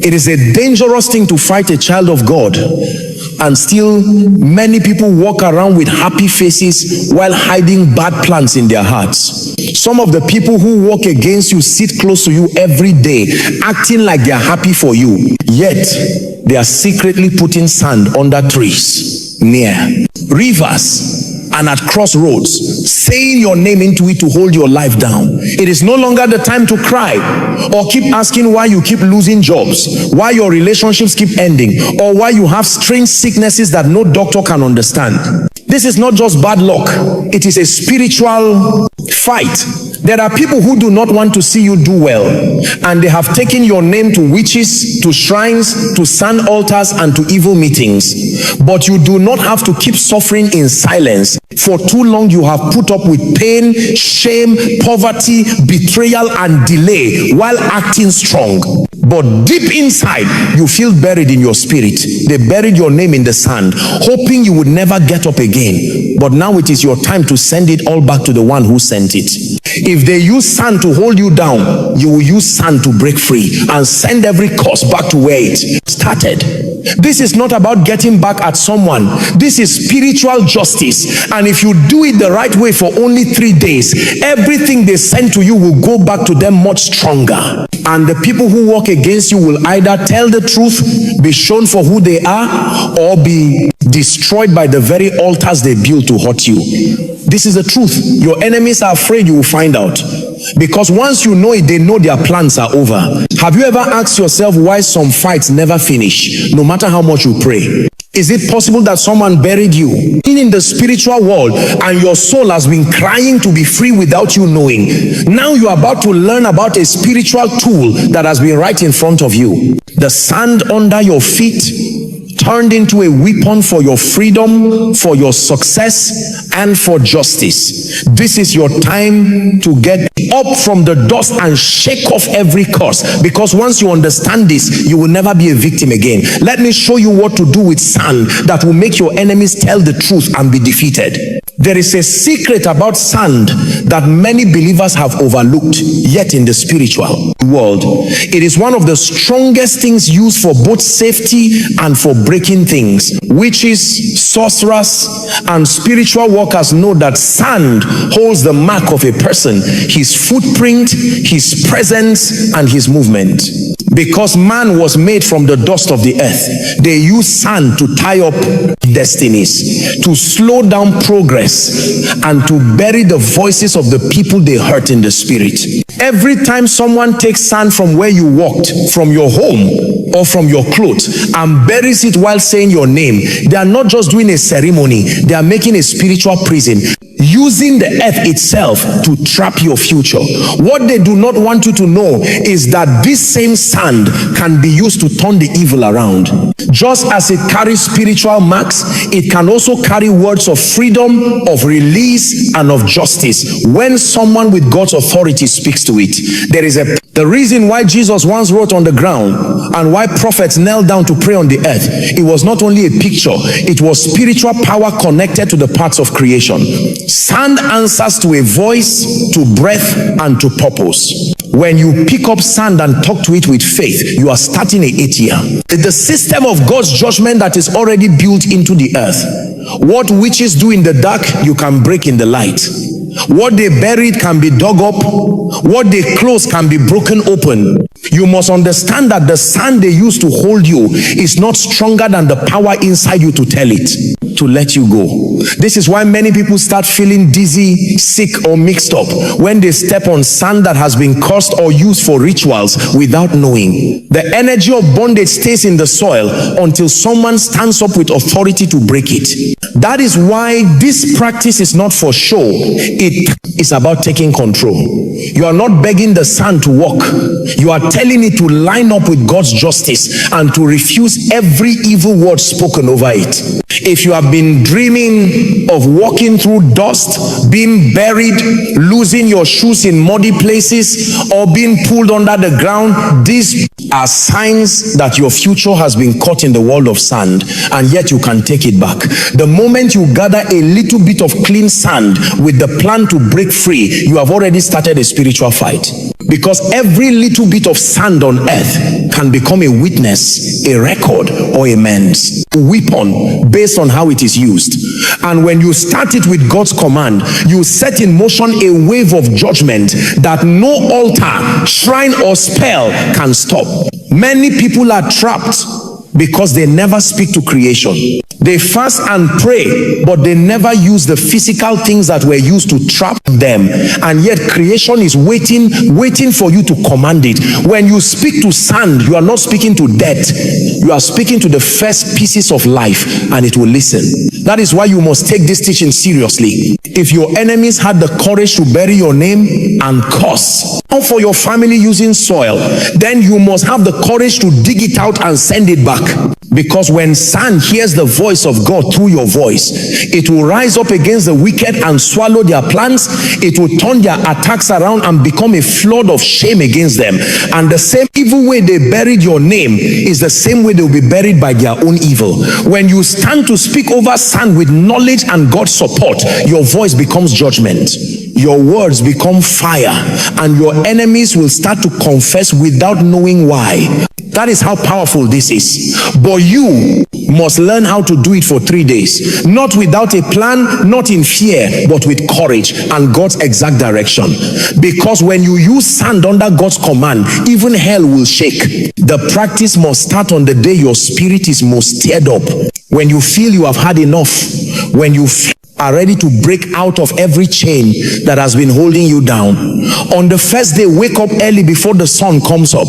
It is a dangerous thing to fight a child of God, and still many people walk around with happy faces while hiding bad plans in their hearts. Some of the people who walk against you sit close to you every day, acting like they are happy for you, yet they are secretly putting sand under trees, near rivers, and at crossroads, saying your name into it to hold your life down. It is no longer the time to cry or keep asking why you keep losing jobs, why your relationships keep ending, or why you have strange sicknesses that no doctor can understand. This is not just bad luck, it is a spiritual fight. There are people who do not want to see you do well, and they have taken your name to witches, to shrines, to sand altars, and to evil meetings. But you do not have to keep suffering in silence. For too long you have put up with pain, shame, poverty, betrayal, and delay while acting strong. But deep inside, you feel buried in your spirit. They buried your name in the sand, hoping you would never get up again. But now it is your time to send it all back to the one who sent it. If they use sand to hold you down, you will use sand to break free and send every curse back to where it started. This is not about getting back at someone. This is spiritual justice. And if you do it the right way for only 3 days, everything they send to you will go back to them much stronger. And the people who walk against you will either tell the truth, be shown for who they are, or be destroyed by the very altars they built to hurt you. This is the truth. Your enemies are afraid you will find out, because once you know it, they know their plans are over. Have you ever asked yourself why some fights never finish, no matter how much you pray? Is it possible that someone buried you in the spiritual world and your soul has been crying to be free without you knowing? Now you are about to learn about a spiritual tool that has been right in front of you. The sand under your feet turned into a weapon for your freedom, for your success, and for justice. This is your time to get up from the dust and shake off every curse, because once you understand this, you will never be a victim again. Let me show you what to do with sand that will make your enemies tell the truth and be defeated. There is a secret about sand that many believers have overlooked, yet in the spiritual world, it is one of the strongest things used for both safety and for breaking things. Witches, sorcerers, and spiritual workers know that sand holds the mark of a person, his footprint, his presence, and his movement. Because man was made from the dust of the earth, they use sand to tie up destinies, to slow down progress, and to bury the voices of the people they hurt in the spirit. Every time someone takes sand from where you walked, from your home or from your clothes, and buries it while saying your name, they are not just doing a ceremony, they are making a spiritual prison, using the earth itself to trap your future. What they do not want you to know is that this same sand can be used to turn the evil around. Just as it carries spiritual marks, it can also carry words of freedom, of release, and of justice when someone with God's authority speaks to it. The reason why Jesus once wrote on the ground and why prophets knelt down to pray on the earth, it was not only a picture, it was spiritual power connected to the parts of creation. Sand answers to a voice, to breath, and to purpose. When you pick up sand and talk to it with faith, you are starting a 8 year. The system of God's judgment that is already built into the earth. What witches do in the dark, you can break in the light. What they buried can be dug up. What they close can be broken open. You must understand that the sand they use to hold you is not stronger than the power inside you to tell it to let you go. This is why many people start feeling dizzy, sick, or mixed up when they step on sand that has been cursed or used for rituals without knowing. The energy of bondage stays in the soil until someone stands up with authority to break it. That is why this practice is not for show. It is about taking control. You are not begging the sand to walk. You are telling it to line up with God's justice and to refuse every evil word spoken over it. If you have been dreaming of walking through dust, being buried, losing your shoes in muddy places, or being pulled under the ground, these are signs that your future has been caught in the world of sand, and yet you can take it back. The moment you gather a little bit of clean sand with the plan to break free, you have already started a spiritual fight. Because every little bit of sand on earth can become a witness, a record, or a man's weapon based on how it is used. And when you start it with God's command, you set in motion a wave of judgment that no altar, shrine, or spell can stop. Many people are trapped because they never speak to creation. They fast and pray, but they never use the physical things that were used to trap them. And yet creation is waiting for you to command it. When you speak to sand, you are not speaking to death. You are speaking to the first pieces of life, and it will listen. That is why you must take this teaching seriously. If your enemies had the courage to bury your name and curse for your family using soil, then you must have the courage to dig it out and send it back. Because when sand hears the voice of God through your voice, it will rise up against the wicked and swallow their plans. It will turn their attacks around and become a flood of shame against them. And the same evil way they buried your name is the same way they will be buried by their own evil. When you stand to speak over sand with knowledge and God's support, your voice becomes judgment. Your words become fire, and your enemies will start to confess without knowing why. That is how powerful this is. But you must learn how to do it for 3 days. Not without a plan, not in fear, but with courage and God's exact direction. Because when you use sand under God's command, even hell will shake. The practice must start on the day your spirit is most stirred up. When you feel you have had enough, when you are ready to break out of every chain that has been holding you down. On the first day, wake up early before the sun comes up.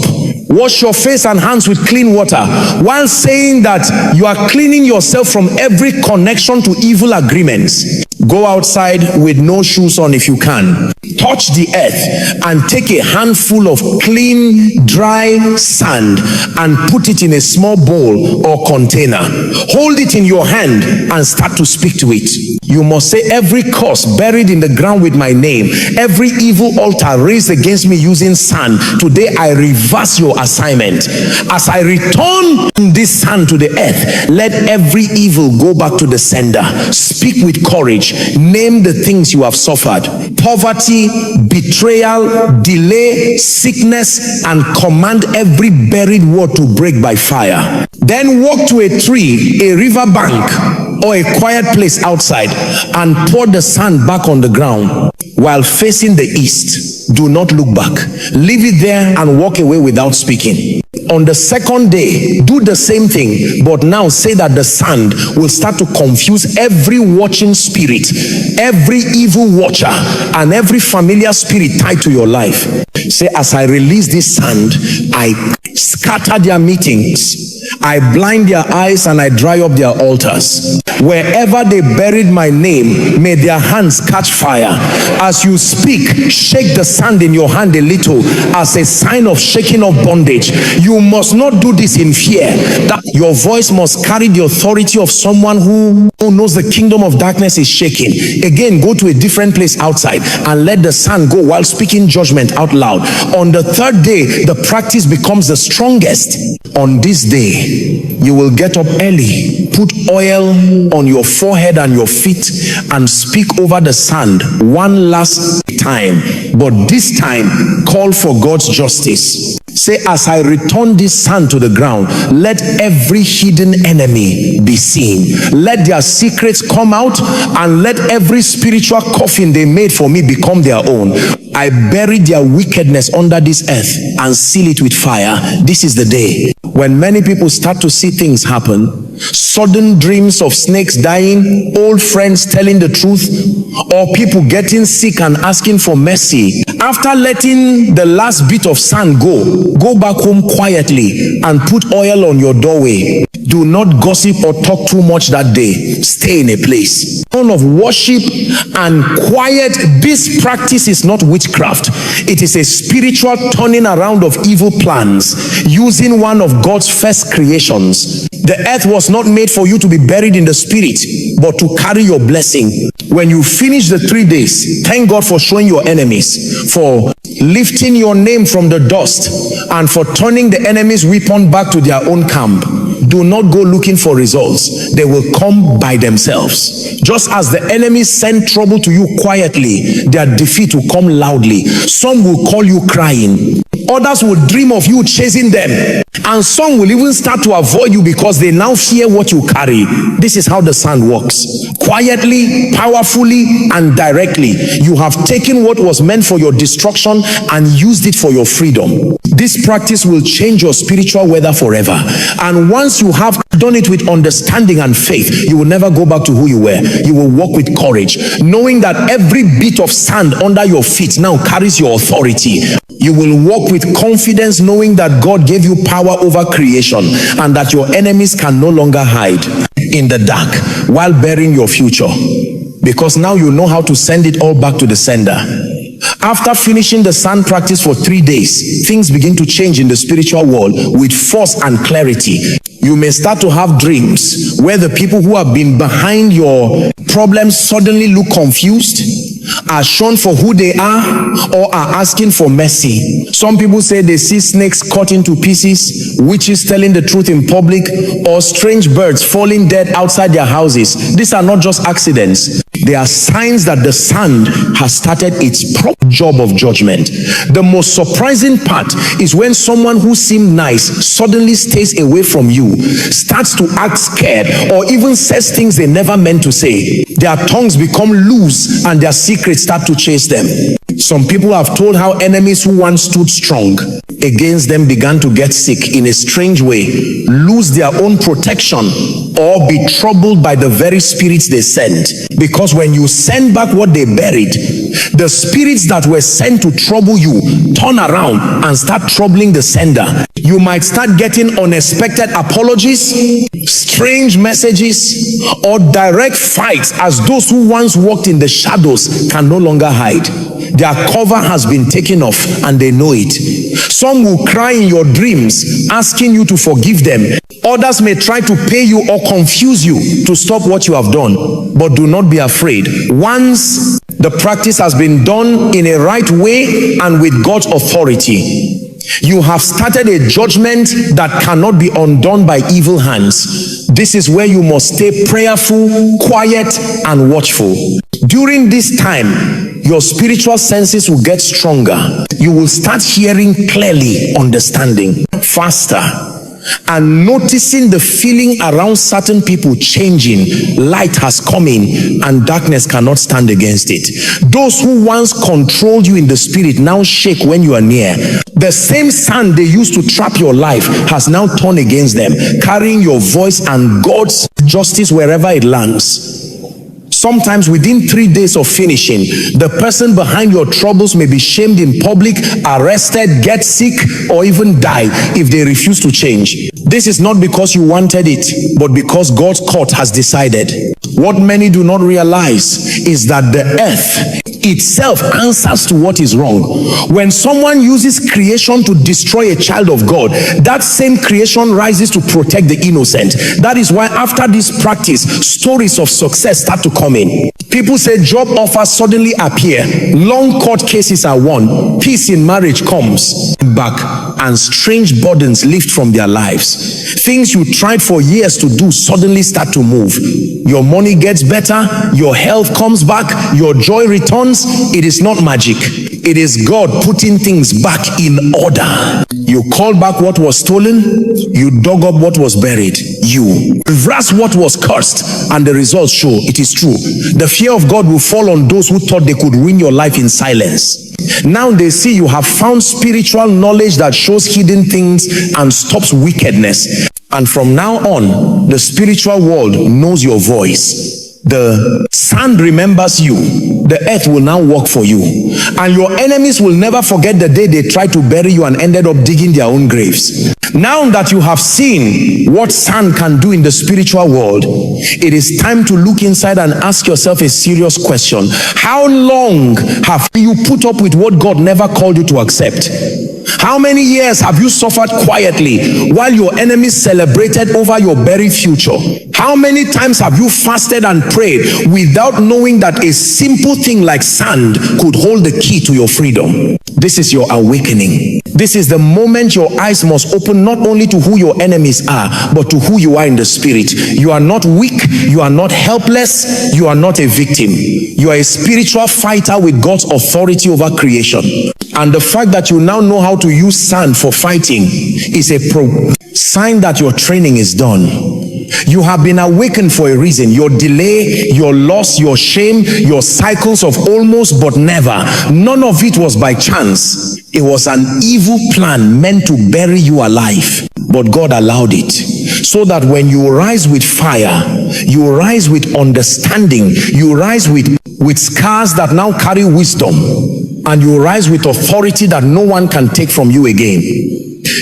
Wash your face and hands with clean water, while saying that you are cleaning yourself from every connection to evil agreements. Go outside with no shoes on if you can. Touch the earth and take a handful of clean, dry sand and put it in a small bowl or container. Hold it in your hand and start to speak to it. You must say, every curse buried in the ground with my name, every evil altar raised against me using sand, today I reverse your assignment. As I return this sand to the earth, let every evil go back to the sender. Speak with courage. Name the things you have suffered: poverty, betrayal, delay, sickness, and command every buried word to break by fire. Then walk to a tree, a river bank, or a quiet place outside and pour the sand back on the ground while facing the east. Do not look back. Leave it there and walk away without speaking. On the second day, do the same thing, but now say that the sand will start to confuse every watching spirit, every evil watcher, and every familiar spirit tied to your life. Say, as I release this sand, I scatter their meetings, I blind their eyes, and I dry up their altars. Wherever they buried my name, may their hands catch fire. As you speak, shake the sand in your hand a little as a sign of shaking of bondage. You must not do this in fear. That your voice must carry the authority of someone who knows the kingdom of darkness is shaking. Again, go to a different place outside and let the sand go while speaking judgment out loud. On the third day, the practice becomes the strongest. On this day, you will get up early, put oil on your forehead and your feet, and speak over the sand one last time. But this time, call for God's justice. Say, as I return this sand to the ground, let every hidden enemy be seen. Let their secrets come out, and let every spiritual coffin they made for me become their own. I bury their wickedness under this earth and seal it with fire. This is the day when many people start to see things happen. Sudden dreams of snakes dying, old friends telling the truth, or people getting sick and asking for mercy. After letting the last bit of sand go back home quietly and put oil on your doorway. Do not gossip or talk too much that day. Stay in a place of worship and quiet. This practice is not witchcraft. It is a spiritual turning around of evil plans, using one of God's first creations. The earth was not made for you to be buried in the spirit, but to carry your blessing. When you finish the 3 days, thank God for showing your enemies, for lifting your name from the dust, and for turning the enemy's weapon back to their own camp. Do not go looking for results. They will come by themselves. Just as the enemy send trouble to you quietly, their defeat will come loudly. Some will call you crying. Others will dream of you chasing them. And some will even start to avoid you because they now fear what you carry. This is how the sand works. Quietly, powerfully, and directly. You have taken what was meant for your destruction and used it for your freedom. This practice will change your spiritual weather forever. And once you have done it with understanding and faith, you will never go back to who you were. You will walk with courage, knowing that every bit of sand under your feet now carries your authority. You will walk with confidence, knowing that God gave you power over creation and that your enemies can no longer hide in the dark while burying your future, because now you know how to send it all back to the sender. After finishing the sand practice for 3 days, things begin to change in the spiritual world with force and clarity. You may start to have dreams where the people who have been behind your problems suddenly look confused, are shown for who they are, or are asking for mercy. Some people say they see snakes cut into pieces, witches telling the truth in public, or strange birds falling dead outside their houses. These are not just accidents. They are signs that the sand has started its proper job of judgment. The most surprising part is when someone who seemed nice suddenly stays away from you, starts to act scared, or even says things they never meant to say. Their tongues become loose and their secrets start to chase them. Some people have told how enemies who once stood strong against them began to get sick in a strange way, lose their own protection, or be troubled by the very spirits they sent. Because when you send back what they buried, the spirits that were sent to trouble you turn around and start troubling the sender. You might start getting unexpected apologies, strange messages, or direct fights, as those who once walked in the shadows can no longer hide. Their cover has been taken off and they know it. Some will cry in your dreams asking you to forgive them. Others may try to pay you or confuse you to stop what you have done. But do not be afraid. Once the practice has been done in a right way and with God's authority, you have started a judgment that cannot be undone by evil hands. This is where you must stay prayerful, quiet, and watchful. During this time, your spiritual senses will get stronger. You will start hearing clearly, understanding faster, and noticing the feeling around certain people changing. Light has come in and darkness cannot stand against it. Those who once controlled you in the spirit now shake when you are near. The same sand they used to trap your life has now turned against them, carrying your voice and God's justice wherever it lands. Sometimes within 3 days of finishing, the person behind your troubles may be shamed in public, arrested, get sick, or even die if they refuse to change. This is not because you wanted it, but because God's court has decided. What many do not realize is that the earth itself answers to what is wrong. When someone uses creation to destroy a child of God, that same creation rises to protect the innocent. That is why after this practice, stories of success start to come in. People say job offers suddenly appear, long court cases are won, peace in marriage comes back, and strange burdens lift from their lives. Things you tried for years to do suddenly start to move. Your money gets better, your health comes back, your joy returns. It is not magic. It is God putting things back in order. You called back what was stolen, you dug up what was buried, you reversed what was cursed, and the results show it is true. The fear of God will fall on those who thought they could win your life in silence. Now they see you have found spiritual knowledge that shows hidden things and stops wickedness. And from now on, the spiritual world knows your voice. The sand remembers you. The earth will now work for you. And your enemies will never forget the day they tried to bury you and ended up digging their own graves. Now that you have seen what sand can do in the spiritual world, it is time to look inside and ask yourself a serious question. How long have you put up with what God never called you to accept? How many years have you suffered quietly while your enemies celebrated over your buried future? How many times have you fasted and prayed without knowing that a simple thing like sand could hold the key to your freedom? This is your awakening. This is the moment your eyes must open not only to who your enemies are, but to who you are in the spirit. You are not weak, you are not helpless, you are not a victim. You are a spiritual fighter with God's authority over creation. And the fact that you now know how to use sand for fighting is a sign that your training is done. You have been awakened for a reason. Your delay, your loss, your shame, your cycles of almost but never, none of it was by chance. It was an evil plan meant to bury you alive, but God allowed it, so that when you rise with fire, you rise with understanding, you rise with scars that now carry wisdom, and you rise with authority that no one can take from you again.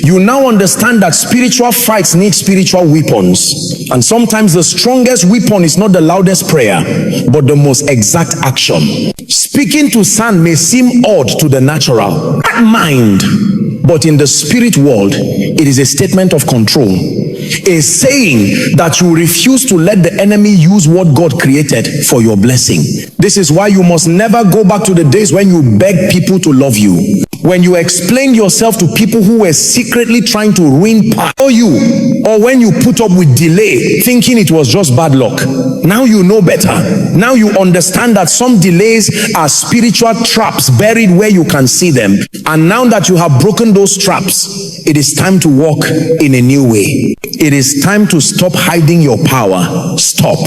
You now understand that spiritual fights need spiritual weapons, and sometimes the strongest weapon is not the loudest prayer, but the most exact action. Speaking to sand may seem odd to the natural mind, but in the spirit world, it is a statement of control. A saying that you refuse to let the enemy use what God created for your blessing. This is why you must never go back to the days when you begged people to love you, when you explained yourself to people who were secretly trying to ruin you, or when you put up with delay thinking it was just bad luck. Now you know better. Now you understand that some delays are spiritual traps buried where you can see them. And now that you have broken those traps, it is time to walk in a new way. It is time to stop hiding your power. Stop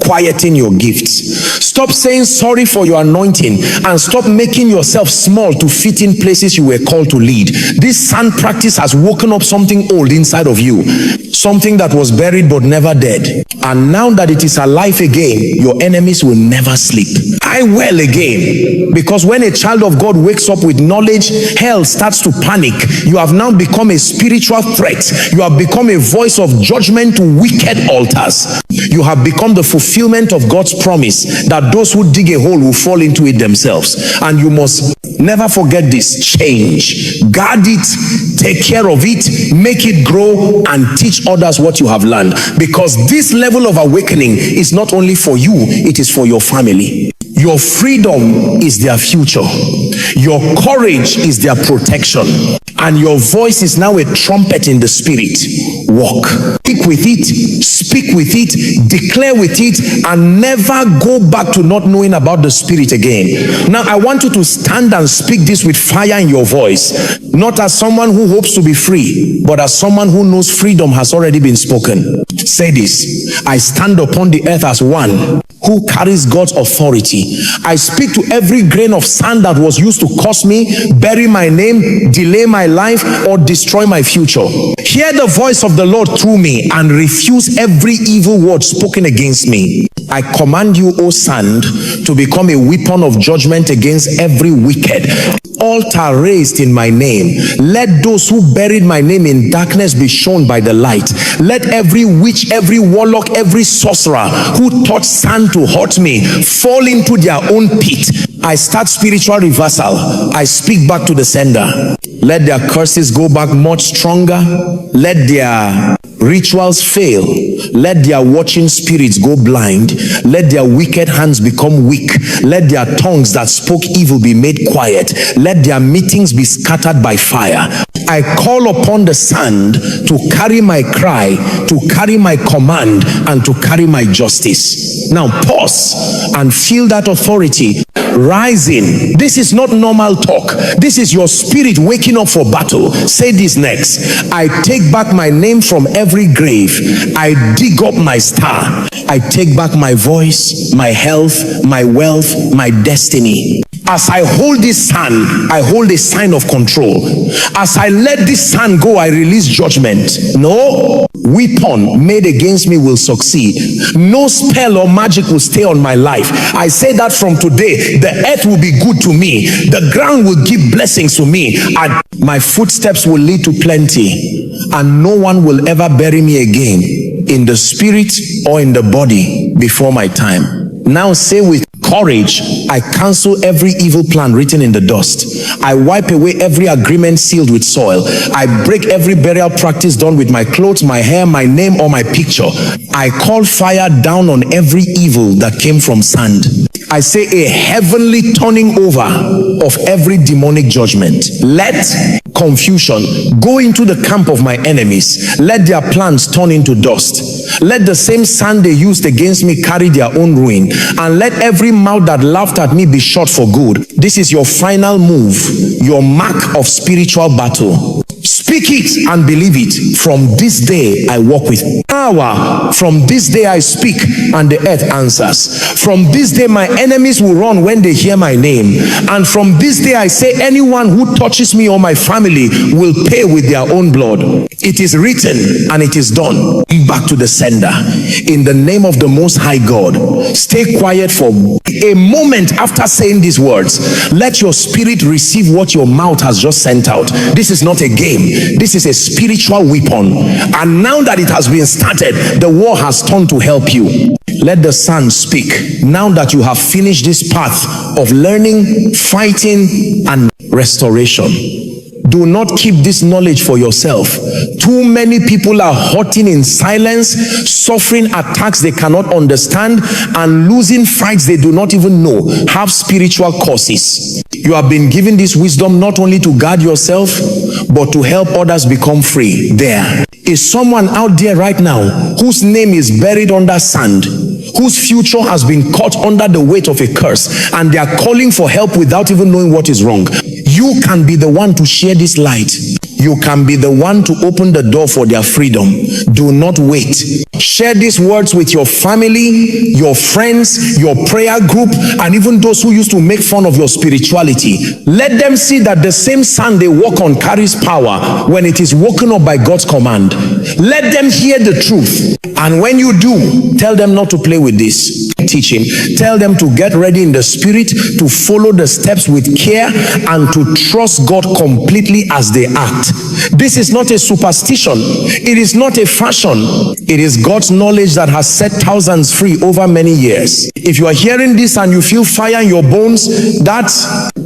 quieting your gifts. Stop saying sorry for your anointing, and stop making yourself small to fit in places you were called to lead. This sand practice has woken up something old inside of you, something that was buried but never dead. And now that it is alive again, your enemies will never sleep. I well again, because when a child of God wakes up with knowledge, hell starts to panic. You have now become a spiritual threat. You have become a voice of judgment to wicked altars. You have become the fulfillment of God's promise that those who dig a hole will fall into it themselves. And you must never forget this. Change, guard it, take care of it, make it grow, and teach others what you have learned. Because this level of awakening is not only for you, it is for your family. Your freedom is their future. Your courage is their protection. And your voice is now a trumpet in the spirit. Walk. Speak with it, speak with it, declare with it, and never go back to not knowing about the spirit again. Now I want you to stand and speak this with fire in your voice. Not as someone who hopes to be free, but as someone who knows freedom has already been spoken. Say this: I stand upon the earth as one who carries God's authority. I speak to every grain of sand that was used to curse me, bury my name, delay my life, or destroy my future. Hear the voice of the Lord through me and refuse every evil word spoken against me. I command you, O sand, to become a weapon of judgment against every wicked altar raised in my name. Let those who buried my name in darkness be shown by the light. Let every witch, every warlock, every sorcerer who taught sand to hurt me fall into their own pit. I start spiritual reversal. I speak back to the sender. Let their curses go back much stronger. Let their rituals fail. Let their watching spirits go blind. Let their wicked hands become weak. Let their tongues that spoke evil be made quiet. Let their meetings be scattered by fire. I call upon the sand to carry my cry, to carry my command, and to carry my justice. Now pause and feel that authority rising. This is not normal talk. This is your spirit waking up for battle. Say this next: I take back my name from every grave. I dig up my star. I take back my voice, my health, my wealth, my destiny. As I hold this hand, I hold a sign of control. As I let this hand go, I release judgment. No weapon made against me will succeed. No spell or magic will stay on my life. I say that from today, the earth will be good to me. The ground will give blessings to me. And my footsteps will lead to plenty. And no one will ever bury me again, in the spirit or in the body, before my time. Now say with courage, I cancel every evil plan written in the dust. I wipe away every agreement sealed with soil. I break every burial practice done with my clothes, my hair, my name, or my picture. I call fire down on every evil that came from sand. I say a heavenly turning over of every demonic judgment. Let confusion go into the camp of my enemies. Let their plans turn into dust. Let the same sand they used against me carry their own ruin. And let every mouth that laughed at me be shut for good. This is your final move, your mark of spiritual battle. Speak it and believe it. From this day I walk with power. From this day I speak and the earth answers. From this day my enemies will run when they hear my name. And from this day I say, anyone who touches me or my family will pay with their own blood. It is written and it is done. Back to the sender. In the name of the Most High God, stay quiet for a moment after saying these words. Let your spirit receive what your mouth has just sent out. This is not a game. This is a spiritual weapon. And now that it has been started, the war has turned to help you. Let the sun speak. Now that you have finished this path of learning, fighting, and restoration, do not keep this knowledge for yourself. Too many people are hurting in silence, suffering attacks they cannot understand, and losing fights they do not even know have spiritual causes. You have been given this wisdom not only to guard yourself, but to help others become free. There is someone out there right now whose name is buried under sand, whose future has been caught under the weight of a curse, and they are calling for help without even knowing what is wrong. You can be the one to share this light. You can be the one to open the door for their freedom. Do not wait. Share these words with your family, your friends, your prayer group, and even those who used to make fun of your spirituality. Let them see that the same sand they walk on carries power when it is woken up by God's command. Let them hear the truth. And when you do, tell them not to play with this teaching. Tell them to get ready in the spirit, to follow the steps with care, and to trust God completely as they act. This is not a superstition. It is not a fashion. It is God's knowledge that has set thousands free over many years. If you are hearing this and you feel fire in your bones, that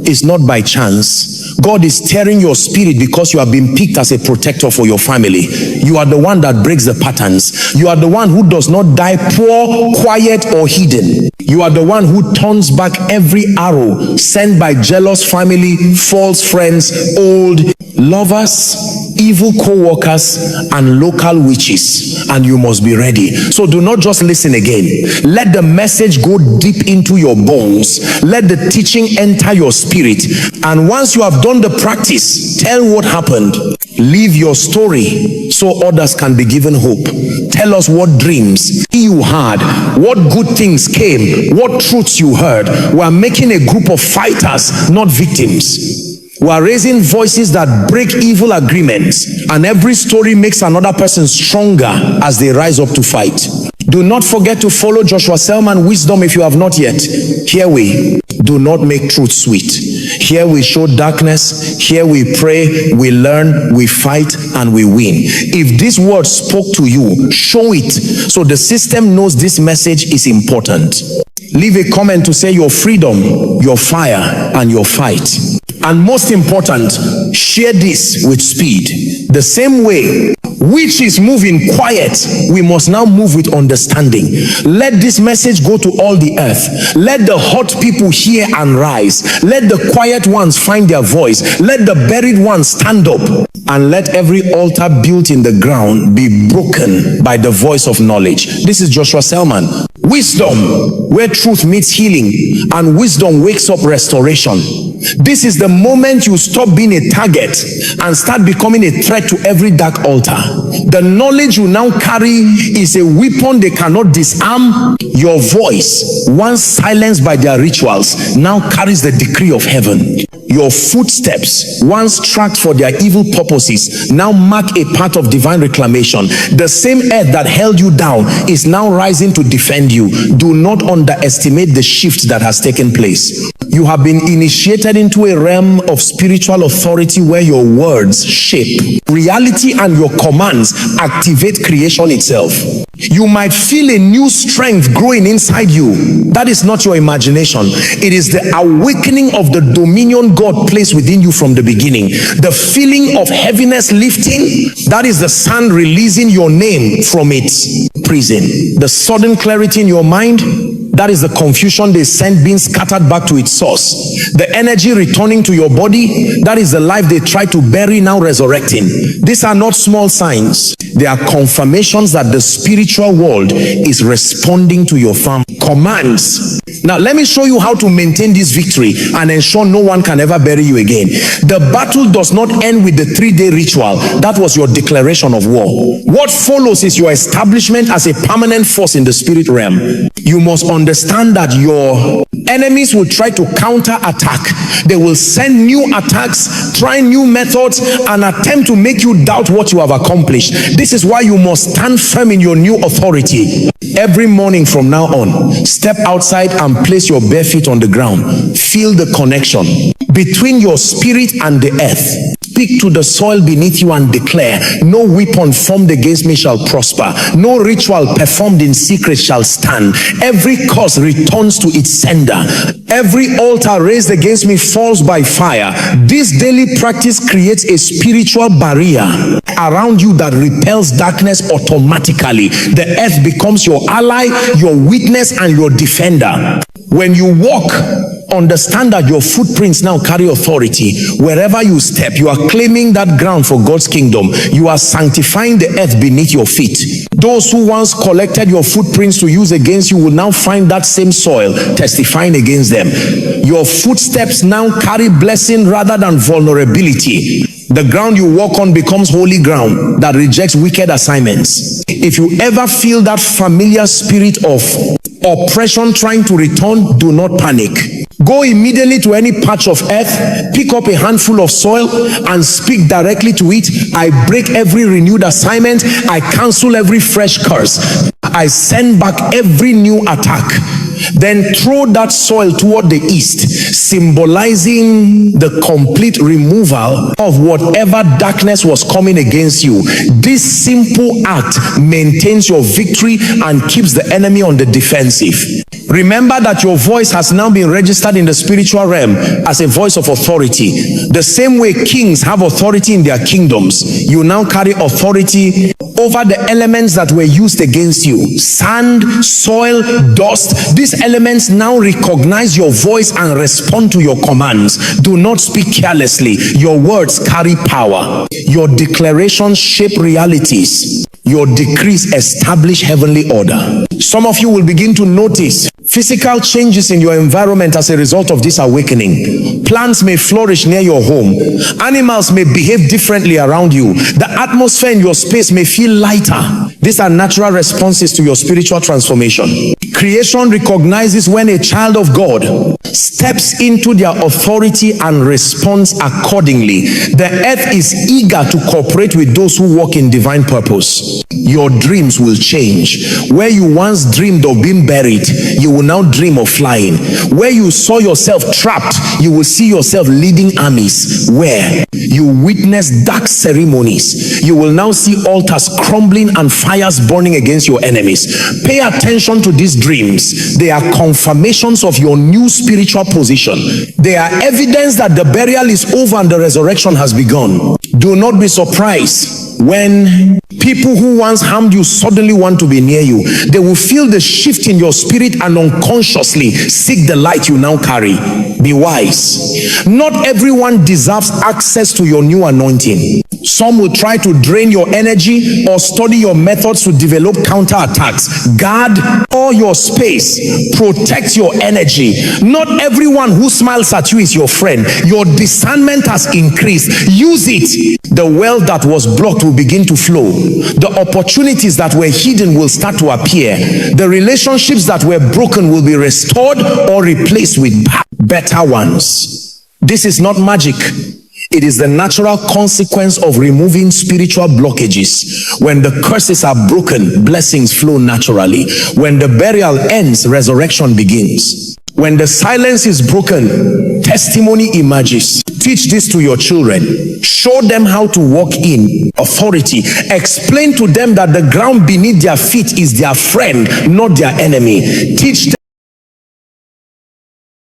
is not by chance. God is tearing your spirit because you have been picked as a protector for your family. You are the one that breaks the patterns. You are the one who does not die poor, quiet, or hidden. You are the one who turns back every arrow sent by jealous family, false friends, old lovers, evil co-workers, and local witches. And you must be ready. So do not just listen again. Let the message go deep into your bones. Let the teaching enter your spirit. And once you have done the practice, tell what happened. Leave your story so others can be given hope. Tell us what dreams you had, what good things came, what truths you heard. We are making a group of fighters, not victims. We are raising voices that break evil agreements, and every story makes another person stronger as they rise up to fight. Do not forget to follow Joshua Selman Wisdom if you have not yet. Here we do not make truth sweet. Here we show darkness. Here we pray, we learn, we fight, and we win. If this word spoke to you, show it so the system knows this message is important. Leave a comment to say your freedom, your fire, and your fight. And most important, share this with speed. The same way witches move in quiet, we must now move with understanding. Let this message go to all the earth. Let the hot people hear and rise. Let the quiet ones find their voice. Let the buried ones stand up. And let every altar built in the ground be broken by the voice of knowledge. This is Joshua Selman. Wisdom, where truth meets healing, and wisdom wakes up restoration. This is the moment you stop being a target and start becoming a threat to every dark altar. The knowledge you now carry is a weapon they cannot disarm. Your voice, once silenced by their rituals, now carries the decree of heaven. Your footsteps, once tracked for their evil purposes, now mark a path of divine reclamation. The same earth that held you down is now rising to defend you. Do not underestimate the shift that has taken place. You have been initiated into a realm of spiritual authority where your words shape reality and your commands activate creation itself. You might feel a new strength growing inside you. That is not your imagination. It is the awakening of the dominion God placed within you from the beginning. The feeling of heaviness lifting, that is the sand releasing your name from its prison. The sudden clarity in your mind, That is the confusion they send being scattered back to its source. The energy returning to your body, that is the life they try to bury, now resurrecting. These are not small signs. They are confirmations that the spiritual world is responding to your family commands. Now let me show you how to maintain this victory and ensure no one can ever bury you again. The battle does not end with the 3-day ritual. That was your declaration of war. What follows is your establishment as a permanent force in the spirit realm. You must understand that your enemies will try to counter attack. They will send new attacks, try new methods, and attempt to make you doubt what you have accomplished. This is why you must stand firm in your new authority. Every morning from now on, step outside and place your bare feet on the ground. Feel the connection between your spirit and the earth. Speak to the soil beneath you and declare, no weapon formed against me shall prosper. No ritual performed in secret shall stand. Every curse returns to its sender. Every altar raised against me falls by fire. This daily practice creates a spiritual barrier around you that repels darkness automatically. The earth becomes your ally, your witness, and your defender. When you walk, understand that your footprints now carry authority. Wherever you step, you are claiming that ground for God's kingdom. You are sanctifying the earth beneath your feet. Those who once collected your footprints to use against you will now find that same soil testifying against them. Your footsteps now carry blessing rather than vulnerability. The ground you walk on becomes holy ground that rejects wicked assignments. If you ever feel that familiar spirit of oppression trying to return, do not panic. Go immediately to any patch of earth, pick up a handful of soil and speak directly to it. I break every renewed assignment. I cancel every fresh curse. I send back every new attack. Then throw that soil toward the east, symbolizing the complete removal of whatever darkness was coming against you. This simple act maintains your victory and keeps the enemy on the defensive. Remember that your voice has now been registered in the spiritual realm as a voice of authority. The same way kings have authority in their kingdoms, you now carry authority over the elements that were used against you. Sand, soil, dust. These elements now recognize your voice and respond to your commands. Do not speak carelessly. Your words carry power. Your declarations shape realities. Your decrees establish heavenly order. Some of you will begin to notice physical changes in your environment as a result of this awakening. Plants may flourish near your home. Animals may behave differently around you. The atmosphere in your space may feel lighter. These are natural responses to your spiritual transformation. Creation recognizes when a child of God steps into their authority and responds accordingly. The earth is eager to cooperate with those who walk in divine purpose. Your dreams will change. Where you once dreamed of being buried, you will now dream of flying. Where you saw yourself trapped, you will see yourself leading armies. Where you witness dark ceremonies, you will now see altars crumbling and fires burning against your enemies. Pay attention to these dreams. They are confirmations of your new spiritual position. They are evidence that the burial is over and the resurrection has begun. Do not be surprised when people who once harmed you suddenly want to be near you. They will feel the shift in your spirit and unconsciously seek the light you now carry. Be wise. Not everyone deserves access to your new anointing. Some will try to drain your energy or study your methods to develop counterattacks. Guard all your space. Protect your energy. Not everyone who smiles at you is your friend. Your discernment has increased. Use it. The wealth that was blocked will begin to flow. The opportunities that were hidden will start to appear. The relationships that were broken will be restored or replaced with better ones. This is not magic. It is the natural consequence of removing spiritual blockages. When the curses are broken, blessings flow naturally. When the burial ends, resurrection begins. When the silence is broken, testimony emerges. Teach this to your children. Show them how to walk in authority. Explain to them that the ground beneath their feet is their friend, not their enemy. Teach them